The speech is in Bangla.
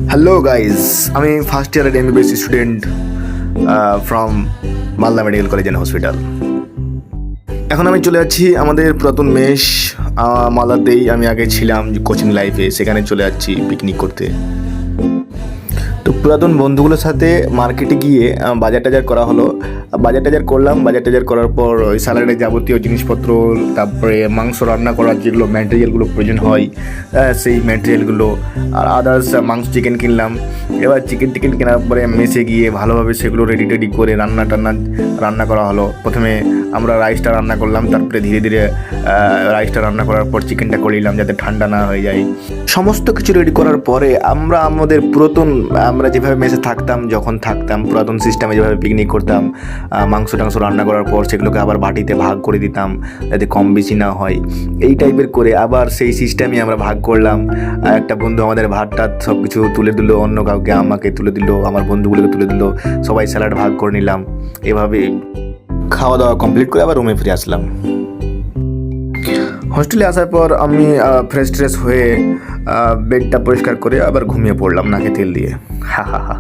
হ্যালো গাইজ, আমি ফার্স্ট ইয়ারের MBBS student from Malda medical college and hospital. এখন আমি চলে যাচ্ছি আমাদের পুরাতন মেস মালদাতেই। আমি আগে ছিলাম কোচিং লাইফে, সেখানে চলে যাচ্ছি পিকনিক করতে। তো পুরাতন বন্ধুগুলোর সাথে মার্কেটে গিয়ে বাজার টাজার করা হলো। বাজার টাজার করলাম। বাজার টাজার করার পর ওই স্যালাডের যাবতীয় জিনিসপত্র, তারপরে মাংস রান্না করার যেগুলো ম্যাটেরিয়ালগুলো প্রয়োজন হয় সেই ম্যাটেরিয়ালগুলো, আর আদার্স মাংস চিকেন কিনলাম। এবার চিকেন কেনার পরে মেসে গিয়ে ভালোভাবে সেগুলো রেডি করে রান্না করা হলো। প্রথমে আমরা রাইসটা রান্না করলাম, তারপরে ধীরে ধীরে রাইসটা রান্না করার পর চিকেনটা করে নিলাম যাতে ঠান্ডা না হয়ে যায়। সমস্ত কিছু রেডি করার পরে আমাদের আমরা যেভাবে মেসে থাকতাম পুরাতন সিস্টেমে যেভাবে পিকনিক করতাম, মাংস টাংস রান্না করার পর সেগুলোকে আবার বাটিতে ভাগ করে দিতাম যাতে কম বেশি না হয়। এই টাইপের করে আবার সেই সিস্টেমে আমরা ভাগ করলাম। একটা বন্ধু আমাদের ভাতটা সব কিছু তুলে দিল, অন্য কাউকে আমাকে তুলে দিল, আমার বন্ধুগুলোকে তুলে দিল, সবাই স্যালাড ভাগ করে নিলাম। এভাবে খাওয়া দাওয়া কমপ্লিট করে আবার রুমে ফিরে আসলাম। হস্টেলে আসার পর আমি ফ্রেশ হয়ে বেডটা পরিষ্কার করে আবার ঘুমিয়ে পড়লাম নাকে তেল দিয়ে। হা হা হা।